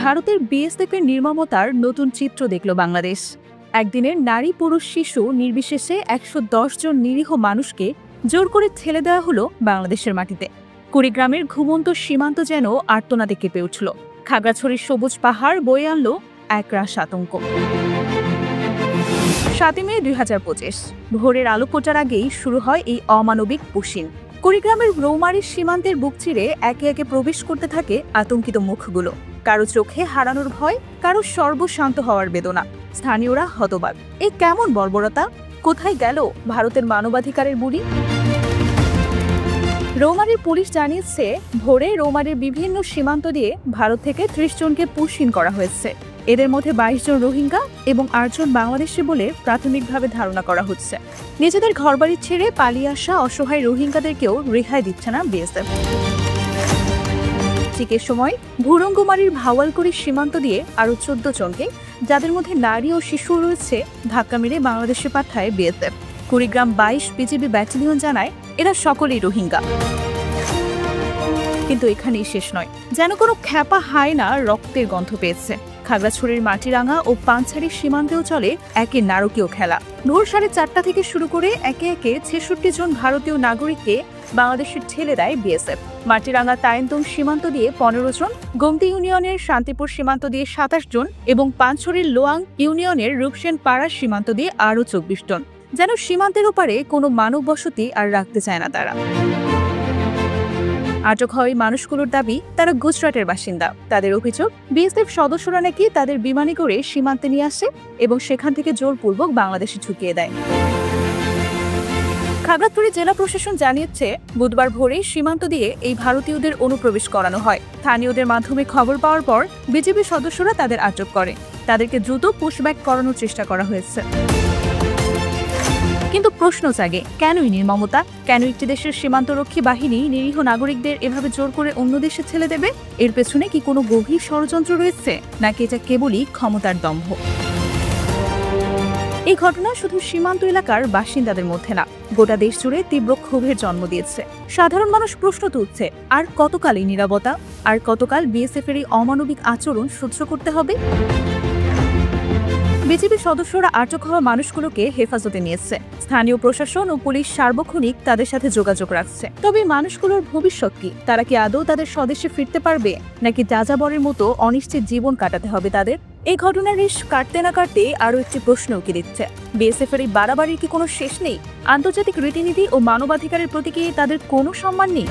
ভারতের বিএসএফের নির্মমতার নতুন চিত্র দেখল বাংলাদেশ। একদিনের নারী পুরুষ শিশু নির্বিশেষে ১১০ জন নিরীহ মানুষকে জোর করে ঠেলে দেওয়া হলো বাংলাদেশের মাটিতে। কুড়িগ্রামের ঘুমন্ত সীমান্ত যেন আর্তনাদে কেঁপে উঠল। খাগড়াছড়ির সবুজ পাহাড় বয়ে আনল একরাশ আতঙ্ক। ৭ মে ২০২৫ ভোরের আলো ফোটার আগেই শুরু হয় এই অমানবিক পুশিন। কুড়িগ্রামের রৌমারীর সীমান্তের বুক চিরে একে একে প্রবেশ করতে থাকে আতঙ্কিত মুখগুলো। কারো চোখে হারানোর ভয়, কারো সর্বশান্ত হওয়ার বেদনা। স্থানীয়রা হতবাক। এই কেমন বর্বরতা? কোথায় গেল ভারতের মানবাধিকারের বুড়ি? রৌমারীর পুলিশ জানিয়েছে, ভোরে রৌমারীর বিভিন্ন সীমান্ত দিয়ে ভারত থেকে ৩০ জনকে পুশিন করা হয়েছে। এদের মধ্যে ২২ জন রোহিঙ্গা এবং ৮ জন বাংলাদেশি বলে প্রাথমিকভাবে ধারণা করা হচ্ছে। নিজেদের ঘরবাড়ি ছেড়ে পালিয়ে আসা অসহায় রোহিঙ্গাদেরকেও রেহাই দিচ্ছে না বিএসএফ। ঠিক এ সময় ভুরঙ্গমারীর ভাওয়ালকুড়ি সীমান্ত দিয়ে আরও ১৪ জনকে, যাদের মধ্যে নারী ও শিশু রয়েছে, ধাক্কা মেরে বাংলাদেশে পাঠায় বিএসএফ। কুড়িগ্রাম ২২ বিজিবি ব্যাটালিয়ন জানায়, এরা সকলেই রোহিঙ্গা। কিন্তু এখানেই শেষ নয়, যেন কোনো খ্যাপা হায়না রক্তের গন্ধ পেয়েছে। খাগড়াছড়ির মাটিরাঙ্গা ও পাঞ্ছারির সীমান্তেও চলে একে নারকীয় খেলা। ভোর ৪:৩০ থেকে শুরু করে একে একে ৬৬ জন ভারতীয় নাগরিককে বাংলাদেশে ঠেলে দেয় বিএসএফ। মাটিরাঙ্গা তায়েন্তং সীমান্ত দিয়ে ১৫ জন, গোমতি ইউনিয়নের শান্তিপুর সীমান্ত দিয়ে ২৭ জন এবং পাঞ্ছরির লোয়াং ইউনিয়নের রূপসেন পাড়া সীমান্ত দিয়ে আরও ২৪ জন। যেন সীমান্তের ওপারে কোনো মানব বসতি আর রাখতে চায় না তারা। আটক হয় মানুষগুলোর দাবি, তারা গুজরাটের বাসিন্দা। তাদের অভিযোগ, বিএসএফ সদস্যরা নাকি তাদের বিমানে করে সীমান্তে নিয়ে আসে এবং সেখান থেকে জোরপূর্বক বাংলাদেশে ঢুকিয়ে দেয়। খাগড়াছড়ি জেলা প্রশাসন জানিয়েছে, বুধবার ভোরে সীমান্ত দিয়ে এই ভারতীয়দের অনুপ্রবেশ করানো হয়। স্থানীয়দের মাধ্যমে খবর পাওয়ার পর বিজিবি সদস্যরা তাদের আটক করে। তাদেরকে দ্রুত পুশব্যাক করানোর চেষ্টা করা হয়েছে। কিন্তু প্রশ্ন জাগে, কেনই নির্মমতা? কেন একটি দেশের সীমান্তরক্ষী বাহিনী নিরীহ নাগরিকদের এভাবে জোর করে অন্য দেশে ঠেলে দেবে? এর পেছনে কি কোনো গভীর ষড়যন্ত্র রয়েছে, নাকি এটা কেবলই ক্ষমতার দম্ভ? এই ঘটনা শুধু সীমান্ত এলাকার বাসিন্দাদের মধ্যে না, গোটা দেশ জুড়ে তীব্র ক্ষোভের জন্ম দিয়েছে। সাধারণ মানুষ প্রশ্ন তুলছে, আর কতকাল এই নীরবতা? আর কতকাল বিএসএফের এই অমানবিক আচরণ সহ্য করতে হবে? বিজিবি সদস্যরা আটক হওয়া মানুষগুলোকে হেফাজতে নিয়েছে। স্থানীয় প্রশাসন ও পুলিশ সার্বক্ষণিক তাদের সাথে যোগাযোগ রাখছে। তবে মানুষগুলোর ভবিষ্যৎ কি? তারা কি আদৌ তাদের স্বদেশে ফিরতে পারবে, নাকি যাযাবরের মতো অনিশ্চিত জীবন কাটাতে হবে তাদের? এই ঘটনার রেশ কাটতে না কাটতে আরও একটি প্রশ্ন উকি দিচ্ছে, বিএসএফের এই বাড়াবাড়ির কি কোনো শেষ নেই? আন্তর্জাতিক রীতিনীতি ও মানবাধিকারের প্রতি কি তাদের কোনো সম্মান নেই?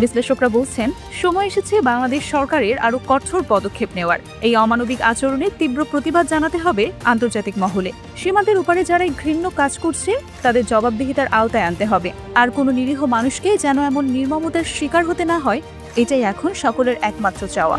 বিশ্লেষকরা বলছেন, সময় এসেছে বাংলাদেশ সরকারের আরও কঠোর পদক্ষেপ নেওয়ার। এই অমানবিক আচরণের তীব্র প্রতিবাদ জানাতে হবে আন্তর্জাতিক মহলে। সীমান্তের উপরে যারা ঘৃণ্য কাজ করছে, তাদের জবাবদিহিতার আওতায় আনতে হবে। আর কোনো নিরীহ মানুষকে যেন এমন নির্মমতার শিকার হতে না হয়, এটাই এখন সকলের একমাত্র চাওয়া।